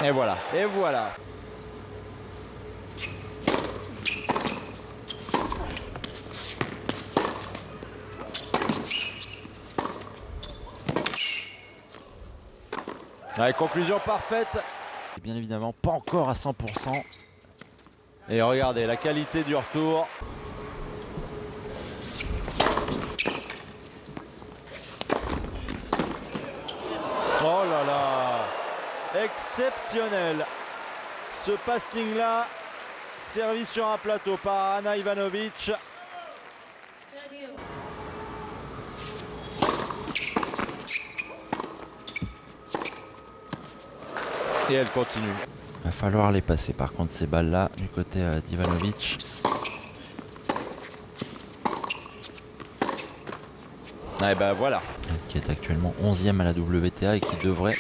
Et voilà, et voilà. Ouais, conclusion parfaite. Et bien évidemment, pas encore à 100%. Et regardez la qualité du retour. Oh là là, exceptionnel. Ce passing là, servi sur un plateau par Ana Ivanovic. Et elle continue. Il va falloir les passer par contre ces balles là du côté d'Ivanovic. Et ben voilà. Qui est actuellement 11e à la WTA et qui devrait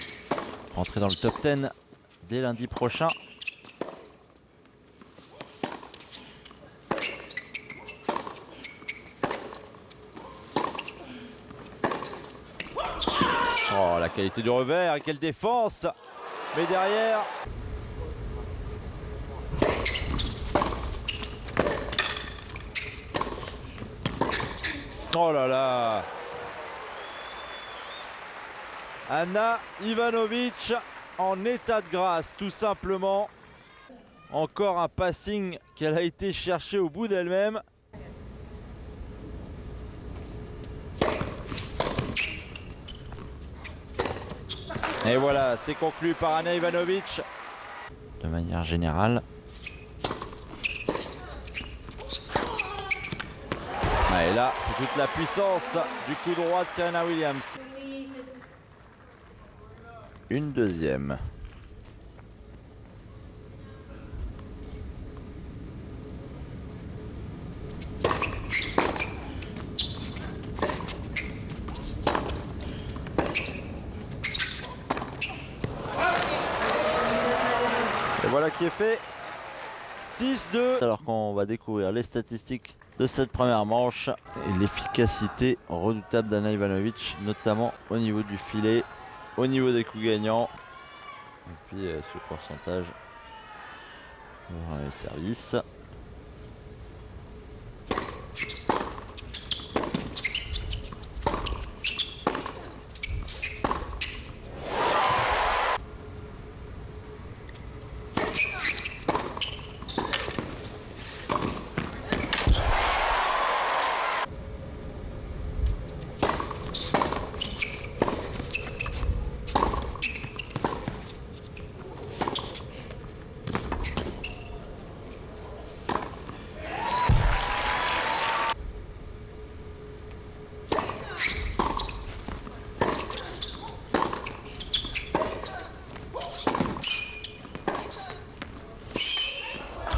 rentrer dans le top 10 dès lundi prochain. Oh, la qualité du revers, quelle défense! Mais derrière... Oh là là! Ana Ivanovic en état de grâce, tout simplement. Encore un passing qu'elle a été chercher au bout d'elle-même. Et voilà, c'est conclu par Ana Ivanovic. De manière générale. Et là, c'est toute la puissance du coup droit de Serena Williams. Une deuxième. Et voilà qui est fait. 6-2. Alors qu'on va découvrir les statistiques de cette première manche et l'efficacité redoutable d'Ana Ivanovic, notamment au niveau du filet, au niveau des coups gagnants. Et puis ce pourcentage pour le service.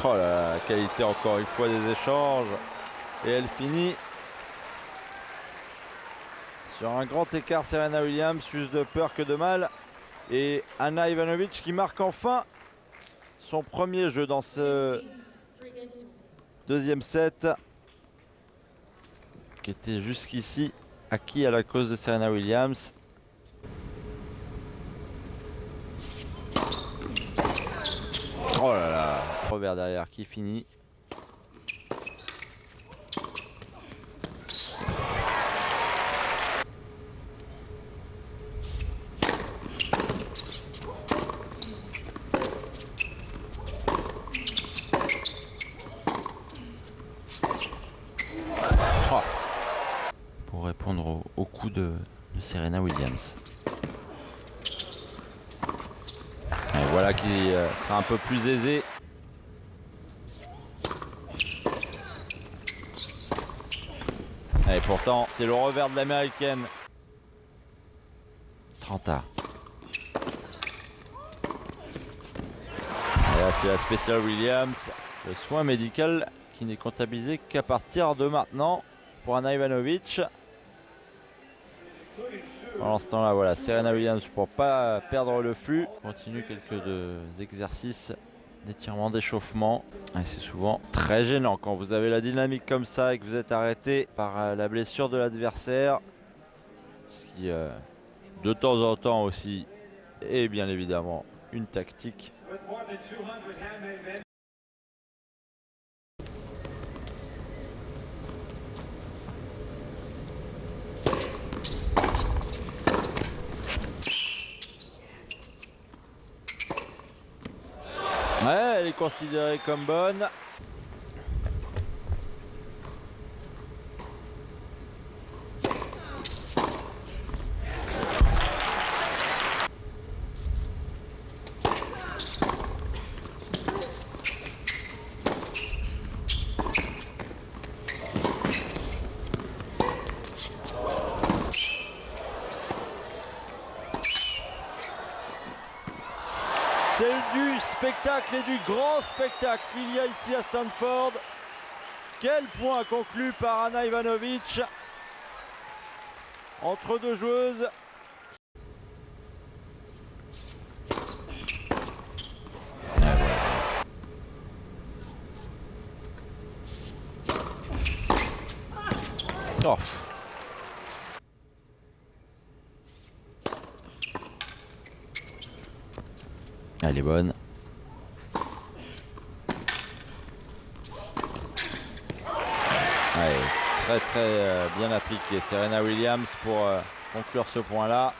Oh là, la qualité encore une fois des échanges. Et elle finit sur un grand écart. Serena Williams, plus de peur que de mal. Et Ana Ivanovic qui marque enfin son premier jeu dans ce deuxième set, qui était jusqu'ici acquis à la cause de Serena Williams. Oh là là, revers derrière qui finit. Oh. Pour répondre au coup de Serena Williams. Et voilà qui sera un peu plus aisé. Et pourtant, c'est le revers de l'américaine. 30A. Et là, c'est la Special Williams. Le soin médical qui n'est comptabilisé qu'à partir de maintenant pour Ana Ivanovic. Pendant ce temps-là, voilà, Serena Williams pour pas perdre le flux. Continue quelques exercices d'étirement, d'échauffement. Et c'est souvent très gênant quand vous avez la dynamique comme ça et que vous êtes arrêté par la blessure de l'adversaire. Ce qui, de temps en temps aussi, est bien évidemment une tactique. Ouais, elle est considérée comme bonne. C'est du spectacle et du grand spectacle qu'il y a ici à Stanford. Quel point conclu par Ana Ivanovic entre deux joueuses. Oh. Elle est bonne. Allez, très bien appliqué. Serena Williams pour conclure ce point-là.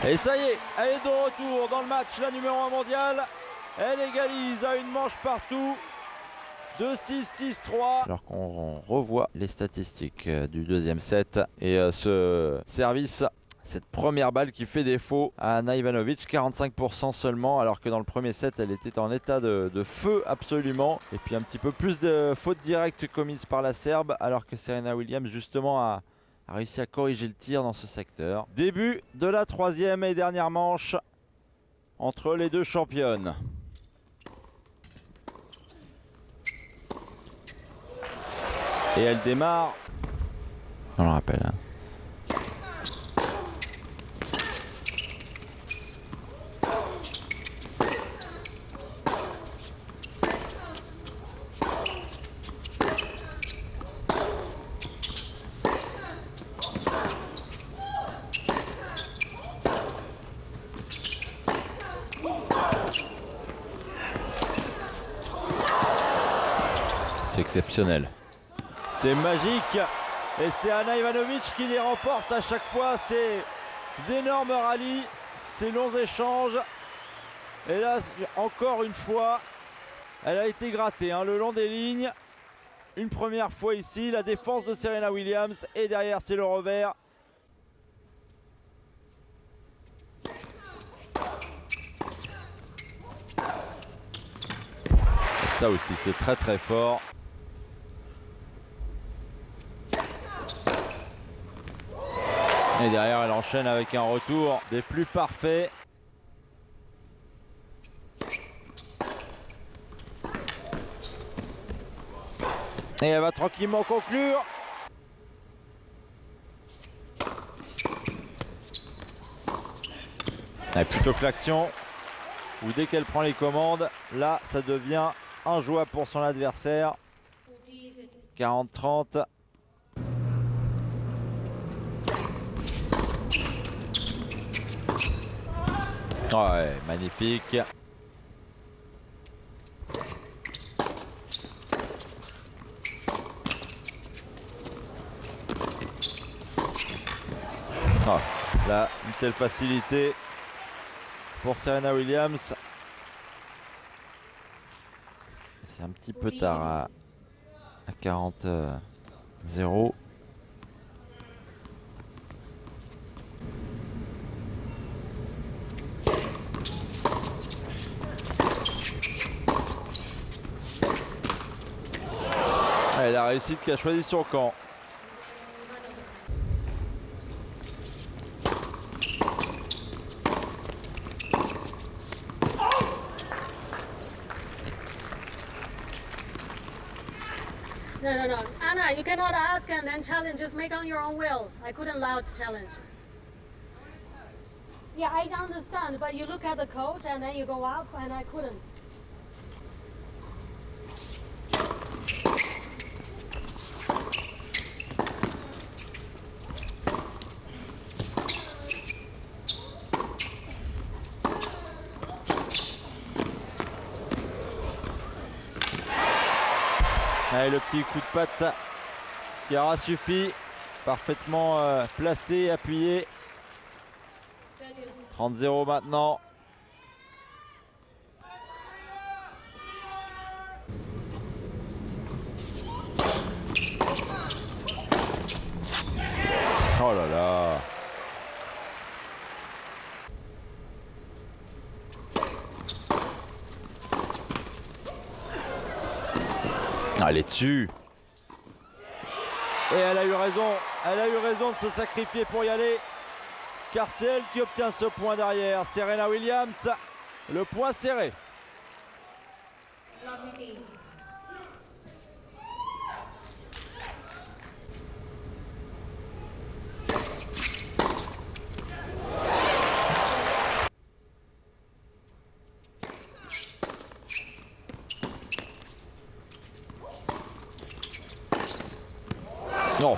Et ça y est, elle est de retour dans le match, la numéro 1 mondiale. Elle égalise à une manche partout. 2-6, 6-3. Alors qu'on revoit les statistiques du deuxième set. Et ce service, cette première balle qui fait défaut à Ana Ivanovic, 45% seulement. Alors que dans le premier set, elle était en état de feu absolument. Et puis un petit peu plus de fautes directes commises par la Serbe. Alors que Serena Williams justement a réussi à corriger le tir dans ce secteur. Début de la troisième et dernière manche entre les deux championnes. Et elle démarre. On le rappelle. Hein. C'est exceptionnel. C'est magique et c'est Ana Ivanovic qui les remporte à chaque fois ces énormes rallyes, ces longs échanges. Et là, encore une fois, elle a été grattée hein, le long des lignes. Une première fois ici, la défense de Serena Williams et derrière c'est le revers. Et ça aussi, c'est très fort. Et derrière, elle enchaîne avec un retour des plus parfaits. Et elle va tranquillement conclure. Et plutôt que l'action, où dès qu'elle prend les commandes, là, ça devient injouable pour son adversaire. 40-30. Ouais, magnifique. Oh, là, une telle facilité pour Serena Williams. C'est un petit peu tard à 40-0. Et la réussite qui a choisi son camp. No. Anna, you cannot ask and then challenge. Just make on your own will. I couldn't allow to challenge. Yeah, I understand, but you look at the coach and then you go up and I couldn't. Et le petit coup de patte qui aura suffi. Parfaitement placé et appuyé. 30-0 maintenant. Oh là là. Elle est dessus. Et elle a eu raison de se sacrifier pour y aller. Car c'est elle qui obtient ce point derrière. Serena Williams, le point serré. Non.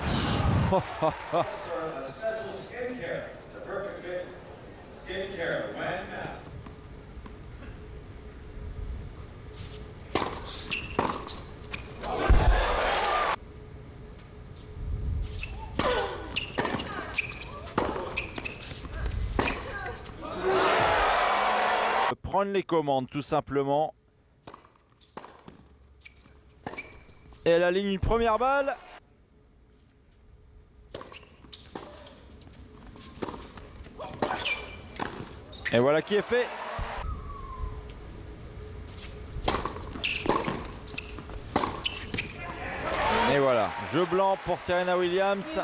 Prendre les commandes tout simplement. Et elle aligne une première balle. Et voilà qui est fait. Et voilà, jeu blanc pour Serena Williams.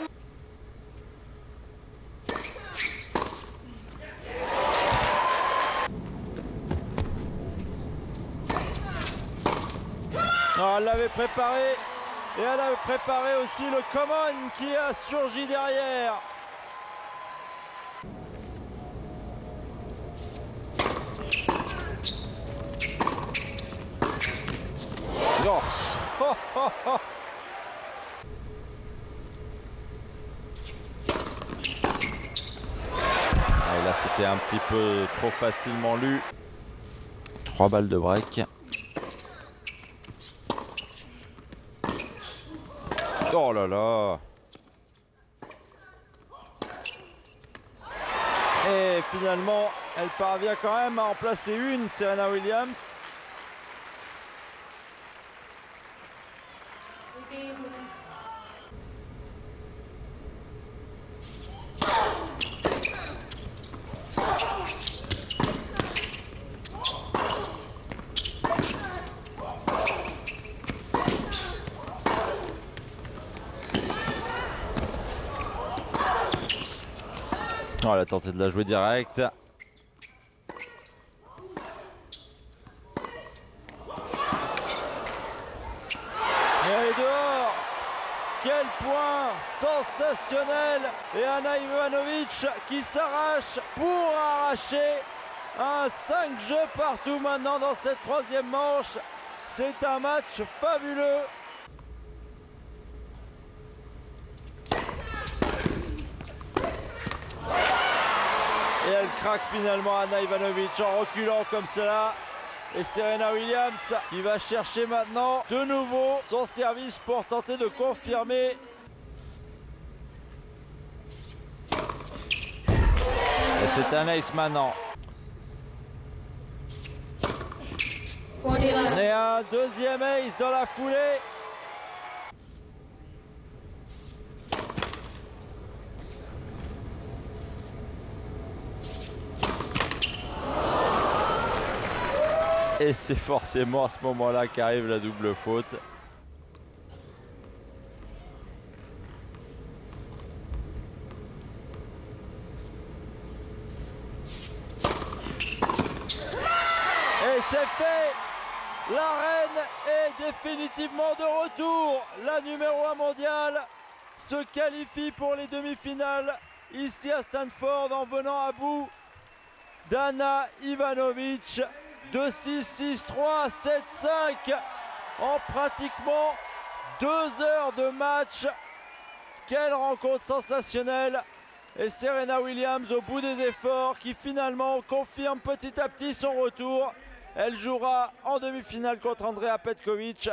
Oh, elle l'avait préparé. Et elle avait préparé aussi le common qui a surgi derrière. Non. Oh, oh, oh. Et là c'était un petit peu trop facilement lu. 3 balles de break. Oh là là. Et finalement elle parvient quand même à en placer une, Serena Williams. Oh, elle a tenté de la jouer direct. Et elle est dehors. Quel point sensationnel. Et Ana Ivanovic qui s'arrache pour arracher un 5 jeux partout maintenant dans cette troisième manche. C'est un match fabuleux. Et elle craque finalement Ana Ivanovic en reculant comme cela. Et Serena Williams qui va chercher maintenant de nouveau son service pour tenter de confirmer. Et c'est un ace maintenant. Et un deuxième ace dans la foulée. Et c'est forcément à ce moment-là qu'arrive la double faute. Et c'est fait! La reine est définitivement de retour. La numéro 1 mondiale se qualifie pour les demi-finales ici à Stanford en venant à bout d'Ana Ivanovic. 2-6, 6-3, 7-5 en pratiquement 2 heures de match. Quelle rencontre sensationnelle. Et Serena Williams au bout des efforts qui finalement confirme petit à petit son retour. Elle jouera en demi-finale contre Andrea Petkovic.